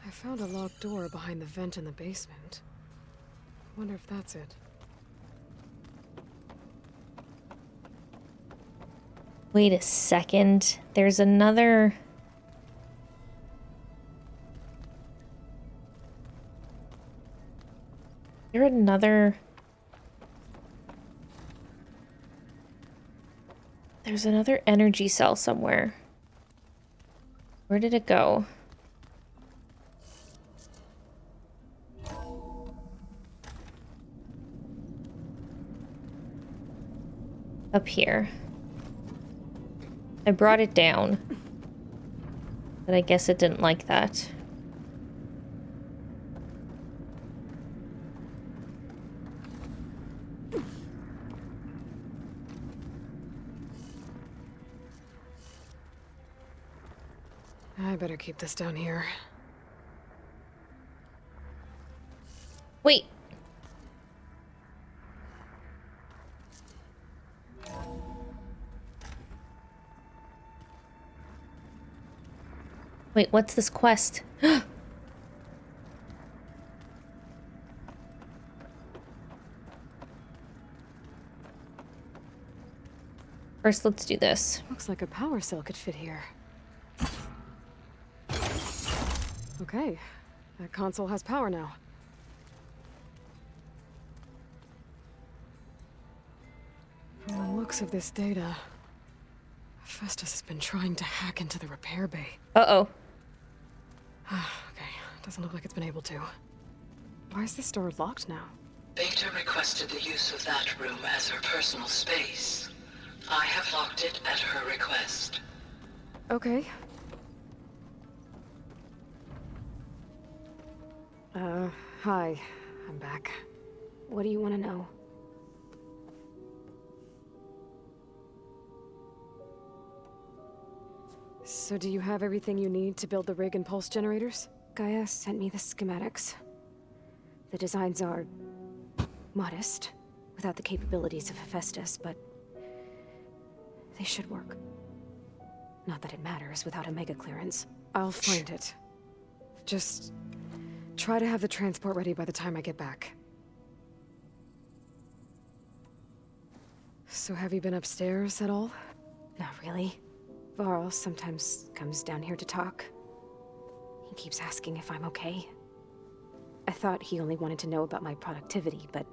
I found a locked door behind the vent in the basement. Wonder if that's it. Wait a second. There's another... There's another energy cell somewhere. Where did it go? Up here. I brought it down. But I guess it didn't like that. I better keep this down here. Wait. Wait, what's this quest? First, let's do this. Looks like a power cell could fit here. Okay, that console has power now. From the looks of this data, Festus has been trying to hack into the repair bay. Uh-oh. Okay, doesn't look like it's been able to. Why is this door locked now? Beta requested the use of that room as her personal space. I have locked it at her request. Okay. Hi. I'm back. What do you want to know? So do you have everything you need to build the rig and pulse generators? Gaia sent me the schematics. The designs are modest, without the capabilities of Hephaestus, but they should work. Not that it matters without a mega clearance. I'll find it. Just try to have the transport ready by the time I get back. So have you been upstairs at all? Not really. Varl sometimes comes down here to talk. He keeps asking if I'm okay. I thought he only wanted to know about my productivity, but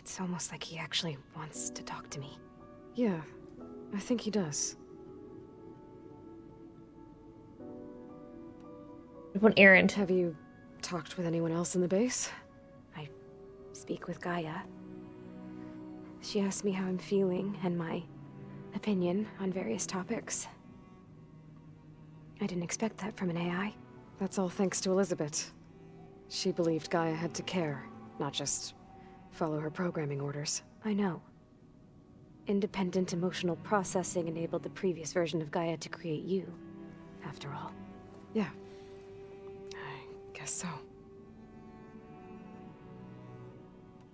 It's almost like he actually wants to talk to me. Yeah, I think he does. What errand? Have you talked with anyone else in the base? I speak with Gaia. She asked me how I'm feeling and my opinion on various topics. I didn't expect that from an AI. That's all thanks to Elizabeth. She believed Gaia had to care, not just follow her programming orders. I know. Independent emotional processing enabled the previous version of Gaia to create you, after all. Yeah. I guess so.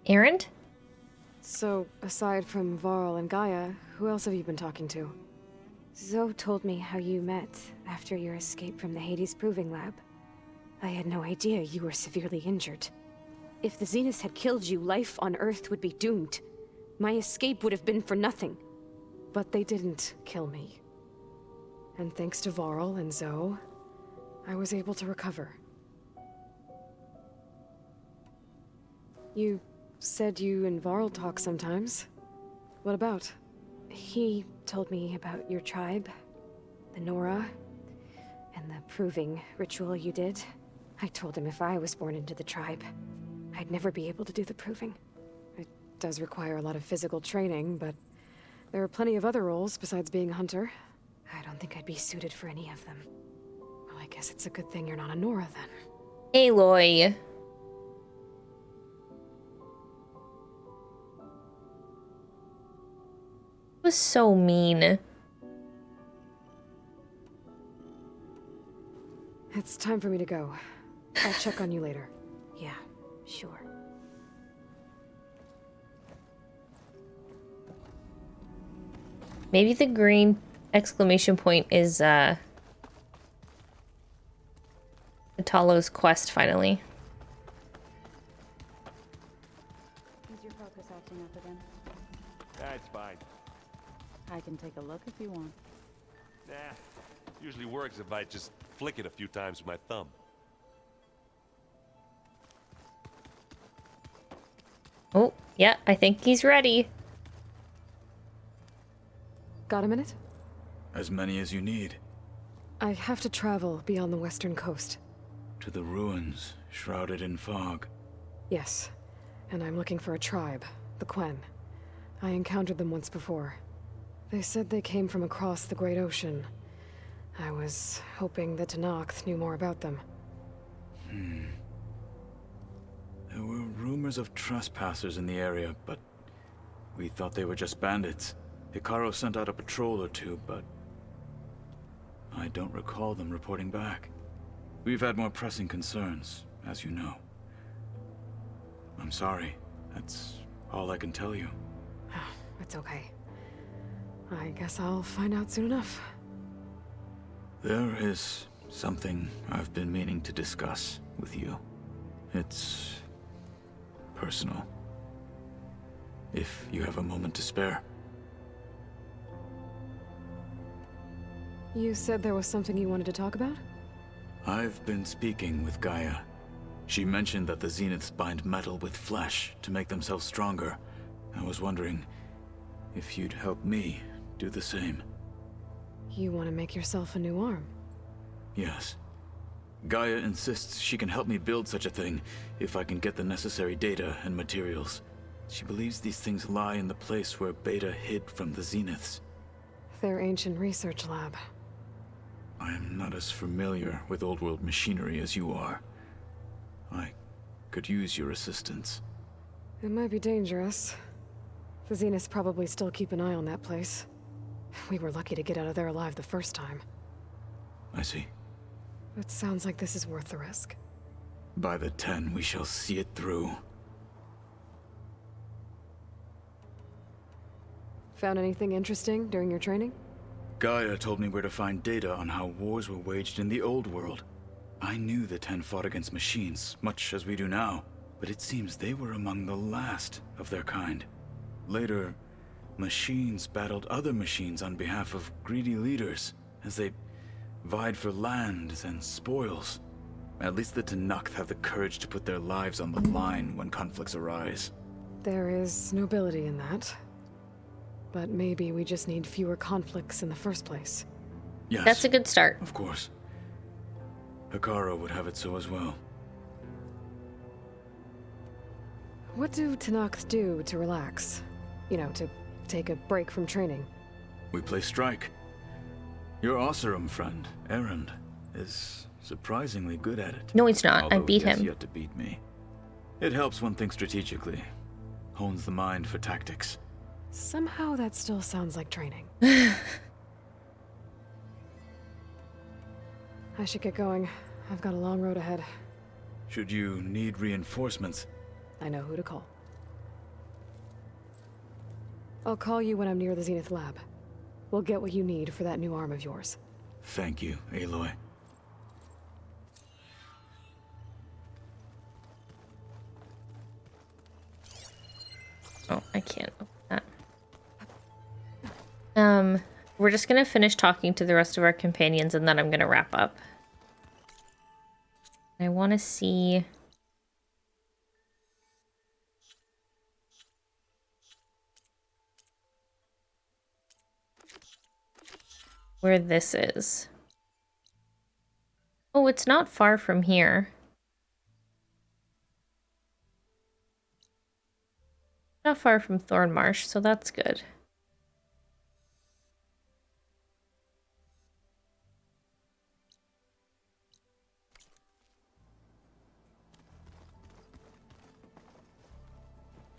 Errand? So, aside from Varl and Gaia, who else have you been talking to? Zoe told me how you met after your escape from the Hades Proving Lab. I had no idea you were severely injured. If the Zeniths had killed you, life on Earth would be doomed. My escape would have been for nothing. But they didn't kill me. And thanks to Varl and Zoe, I was able to recover. You said you and Varl talk sometimes. What about? He told me about your tribe, the Nora, and the proving ritual you did. I told him if I was born into the tribe, I'd never be able to do the proving. It does require a lot of physical training, but there are plenty of other roles besides being a hunter. I don't think I'd be suited for any of them. Well, I guess it's a good thing you're not a Nora then. Aloy. Was so mean. It's time for me to go. I'll check on you later. Yeah, sure. Maybe the green exclamation point is Taloh's quest finally. Is your focus acting up again? That's fine. I can take a look if you want. Nah, usually works if I just flick it a few times with my thumb. Oh, yeah, I think he's ready. Got a minute? As many as you need. I have to travel beyond the western coast. To the ruins, shrouded in fog. Yes, and I'm looking for a tribe, the Quen. I encountered them once before. They said they came from across the Great Ocean. I was hoping that Talanah knew more about them. There were rumors of trespassers in the area, but we thought they were just bandits. Hikaru sent out a patrol or two, but I don't recall them reporting back. We've had more pressing concerns, as you know. I'm sorry. That's all I can tell you. It's okay. I guess I'll find out soon enough. There is something I've been meaning to discuss with you. It's personal. If you have a moment to spare. You said there was something you wanted to talk about? I've been speaking with Gaia. She mentioned that the Zeniths bind metal with flesh to make themselves stronger. I was wondering if you'd help me do the same. You want to make yourself a new arm? Yes. Gaia insists she can help me build such a thing if I can get the necessary data and materials. She believes these things lie in the place where Beta hid from the Zeniths. Their ancient research lab. I am not as familiar with old world machinery as you are. I could use your assistance. It might be dangerous. The Zeniths probably still keep an eye on that place. We were lucky to get out of there alive the first time. I see. It sounds like this is worth the risk. By the 10, we shall see it through. Found anything interesting during your training? Gaia told me where to find data on how wars were waged in the old world. I knew the 10 fought against machines, much as we do now, but it seems they were among the last of their kind. Later, machines battled other machines on behalf of greedy leaders, as they vied for lands and spoils. At least the Talanah have the courage to put their lives on the line when conflicts arise. There is nobility in that. But maybe we just need fewer conflicts in the first place. Yes. That's a good start. Of course. Hikaru would have it so as well. What do Tenakth do to relax? You know, to take a break from training? We play strike. Your Oseram friend, Erend, is surprisingly good at it. No, he's not. I Although beat he has him. yet to beat me. It helps one think strategically. Hones the mind for tactics. Somehow that still sounds like training. I should get going. I've got a long road ahead. Should you need reinforcements? I know who to call. I'll call you when I'm near the Zenith lab. We'll get what you need for that new arm of yours. Thank you, Aloy. Oh, I can't open that. We're just gonna finish talking to the rest of our companions and then I'm gonna wrap up. I wanna see... where this is. Oh, it's not far from here. Not far from Thornmarsh, so that's good.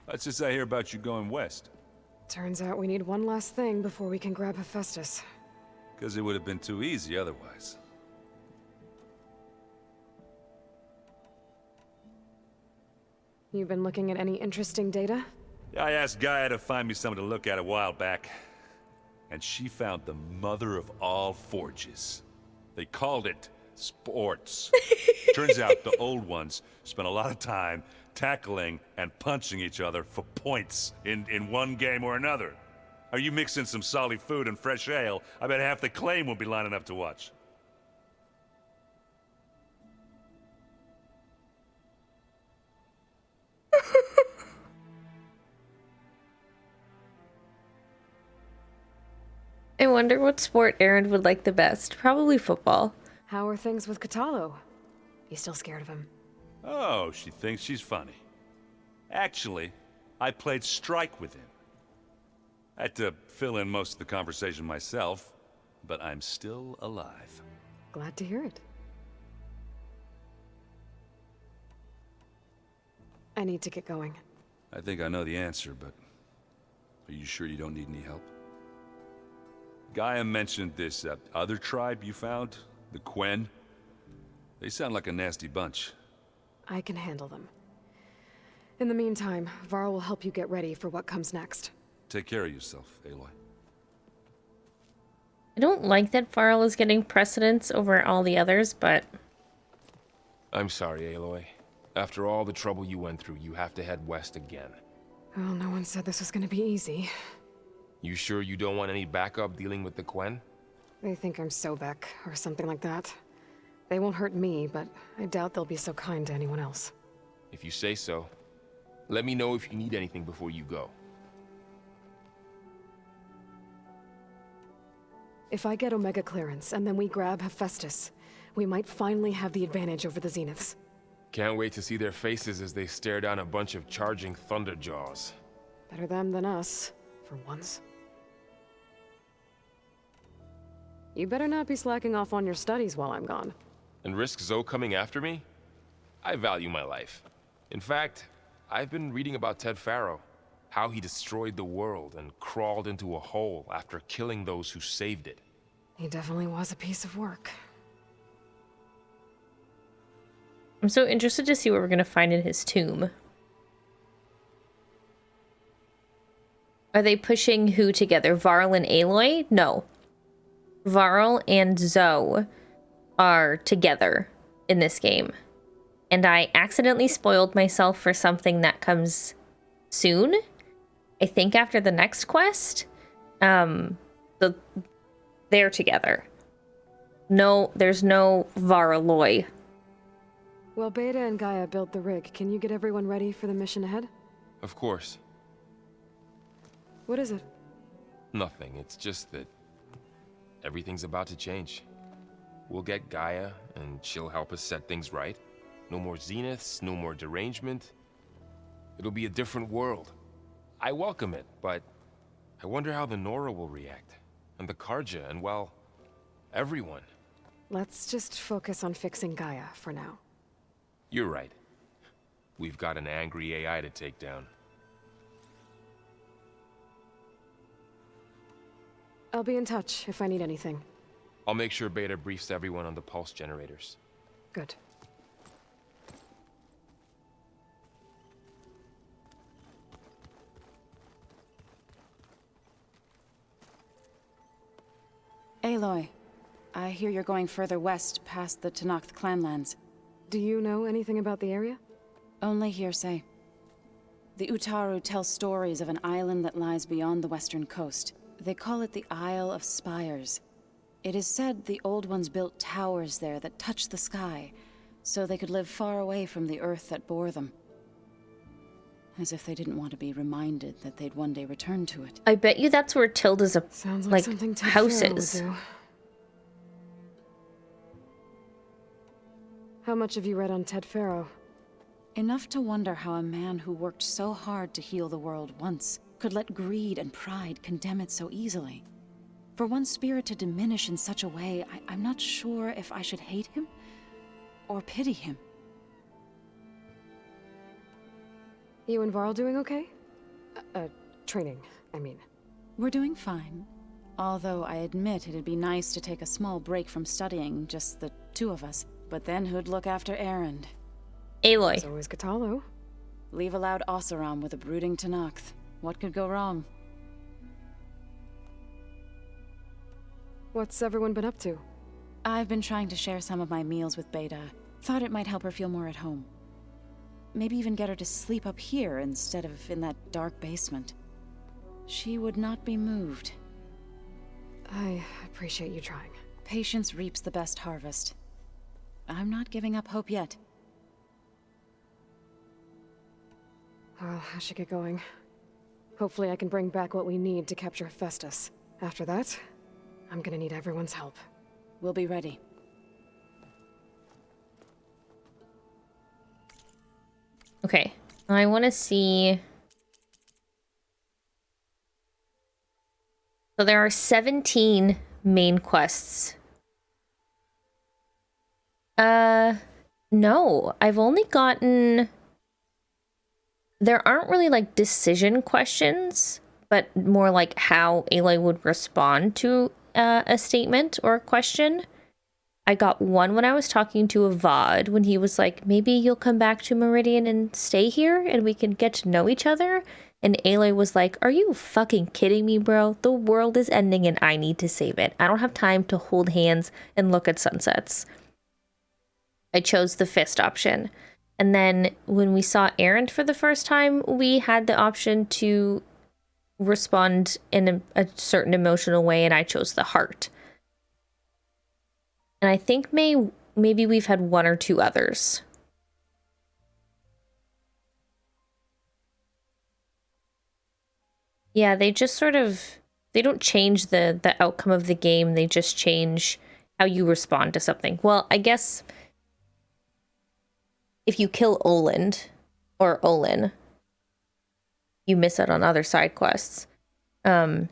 What's this I hear about you going west? Turns out we need one last thing before we can grab Hephaestus. Because it would have been too easy otherwise. You've been looking at any interesting data? I asked Gaia to find me something to look at a while back. And she found the mother of all forges. They called it sports. Turns out the old ones spent a lot of time tackling and punching each other for points in one game or another. Are you mixing some solid food and fresh ale? I bet half the claim will be lining up to watch. I wonder what sport Aaron would like the best. Probably football. How are things with Katalo? You still scared of him? Oh, she thinks she's funny. Actually, I played strike with him. I had to fill in most of the conversation myself, but I'm still alive. Glad to hear it. I need to get going. I think I know the answer, but are you sure you don't need any help? Gaia mentioned this other tribe you found, the Quen. They sound like a nasty bunch. I can handle them. In the meantime, Varl will help you get ready for what comes next. Take care of yourself, Aloy. I don't like that Varl is getting precedence over all the others, but... I'm sorry, Aloy. After all the trouble you went through, you have to head west again. Well, no one said this was gonna be easy. You sure you don't want any backup dealing with the Quen? They think I'm Sobek, or something like that. They won't hurt me, but I doubt they'll be so kind to anyone else. If you say so. Let me know if you need anything before you go. If I get Omega clearance, and then we grab Hephaestus, we might finally have the advantage over the Zeniths. Can't wait to see their faces as they stare down a bunch of charging Thunderjaws. Better them than us, for once. You better not be slacking off on your studies while I'm gone. And risk Zoe coming after me? I value my life. In fact, I've been reading about Ted Faro. How he destroyed the world and crawled into a hole after killing those who saved it. He definitely was a piece of work. I'm so interested to see what we're going to find in his tomb. Are they pushing who together? Varl and Aloy? No. Varl and Zoe are together in this game. And I accidentally spoiled myself for something that comes soon. I think after the next quest. They're together. No, there's no Varaloy. Well, Beta and Gaia built the rig. Can you get everyone ready for the mission ahead? Of course. What is it? Nothing. It's just that everything's about to change. We'll get Gaia, and she'll help us set things right. No more zeniths, no more derangement. It'll be a different world. I welcome it, but I wonder how the Nora will react. And the Karja, and well, everyone. Let's just focus on fixing Gaia for now. You're right. We've got an angry AI to take down. I'll be in touch if I need anything. I'll make sure Beta briefs everyone on the pulse generators. Good. Aloy, I hear you're going further west past the Talanah clanlands. Do you know anything about the area? Only hearsay. The Utaru tell stories of an island that lies beyond the western coast. They call it the Isle of Spires. It is said the Old Ones built towers there that touch the sky, so they could live far away from the earth that bore them. As if they didn't want to be reminded that they'd one day return to it. I bet you that's where Tilda's Sounds like something Ted house Farrow would is. do. How much have you read on Ted Farrow? Enough to wonder how a man who worked so hard to heal the world once could let greed and pride condemn it so easily. For one spirit to diminish in such a way, I'm not sure if I should hate him or pity him. You and Varl doing okay? Training, I mean. We're doing fine. Although I admit it'd be nice to take a small break from studying, just the two of us. But then who'd look after Erend? Aloy. There's always Gatalo. Leave a loud Oseram with a brooding Talanah. What could go wrong? What's everyone been up to? I've been trying to share some of my meals with Beta. Thought it might help her feel more at home. Maybe even get her to sleep up here instead of in that dark basement. She would not be moved. I appreciate you trying. Patience reaps the best harvest. I'm not giving up hope yet. Well, I should get going. Hopefully I can bring back what we need to capture Hephaestus. After that, I'm gonna need everyone's help. We'll be ready. Okay, I want to see... So there are 17 main quests. No, I've only gotten... There aren't really, like, decision questions, but more like how Aloy would respond to a statement or a question. I got one when I was talking to Avad, when he was like, maybe you'll come back to Meridian and stay here, and we can get to know each other. And Aloy was like, are you fucking kidding me, bro? The world is ending and I need to save it. I don't have time to hold hands and look at sunsets. I chose the fist option. And then when we saw Erend for the first time, we had the option to respond in a certain emotional way, and I chose the heart. And I think maybe we've had one or two others. Yeah, they just sort of... They don't change the outcome of the game, they just change how you respond to something. Well, I guess... If you kill Oland, or Olin, you miss out on other side quests. Well,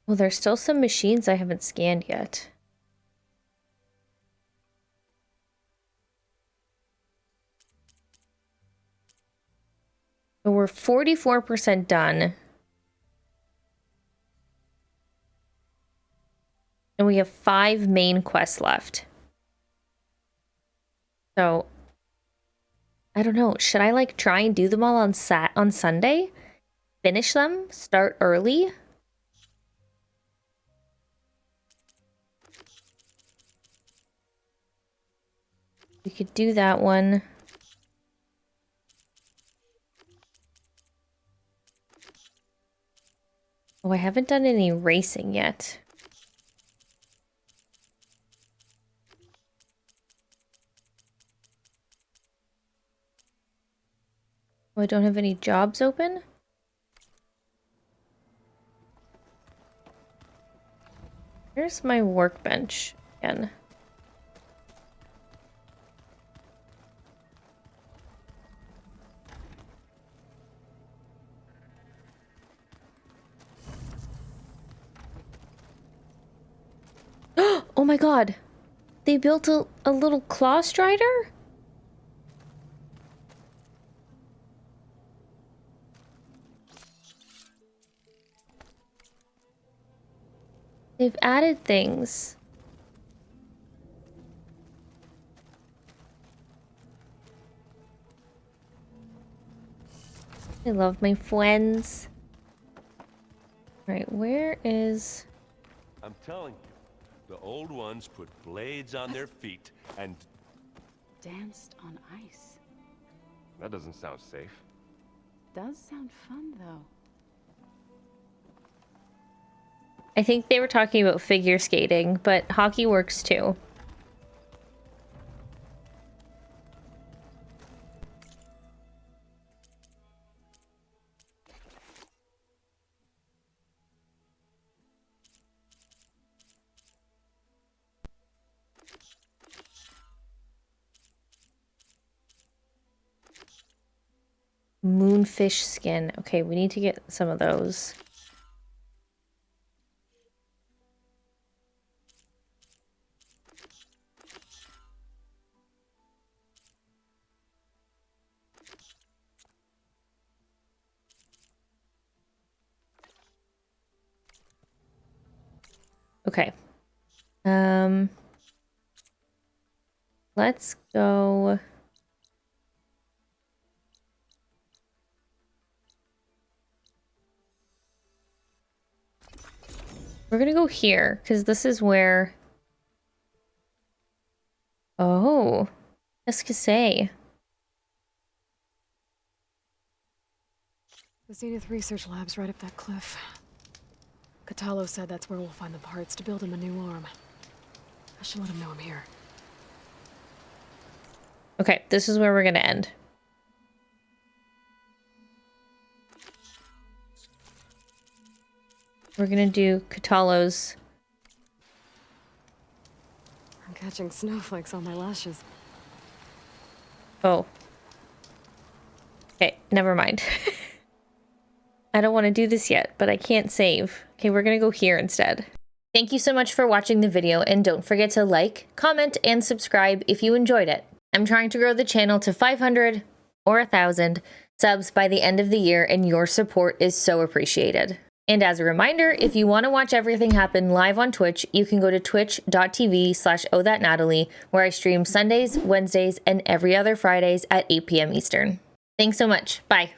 there's still some machines I haven't scanned yet. But we're 44% done. And we have 5 main quests left. So, I don't know. Should I, like, try and do them all on Sunday? Finish them? Start early? We could do that one. Oh, I haven't done any racing yet. Oh, I don't have any jobs open? Here's my workbench again. Oh my god! They built a little claw strider? They've added things. I love my friends. Alright, where is... I'm telling you, the old ones put blades on their feet and... Danced on ice. That doesn't sound safe. Does sound fun, though. I think they were talking about figure skating, but hockey works too. Moonfish skin. Okay, we need to get some of those. Okay. Let's go. We're gonna go here, because this is where... Oh. Qu'est-ce que c'est? The Zenith Research Lab's right up that cliff. Catalo said that's where we'll find the parts to build him a new arm. I should let him know I'm here. Okay, this is where we're gonna end. We're gonna do Catalo's. I'm catching snowflakes on my lashes. Oh. Okay, never mind. I don't want to do this yet, but I can't save. Okay, we're gonna go here instead. Thank you so much for watching the video, and don't forget to like, comment, and subscribe if you enjoyed it. I'm trying to grow the channel to 500 or 1,000 subs by the end of the year, and your support is so appreciated. And as a reminder, if you want to watch everything happen live on Twitch, you can go to twitch.tv/OhThatNatalie, where I stream Sundays, Wednesdays, and every other Fridays at 8 p.m. Eastern. Thanks so much. Bye.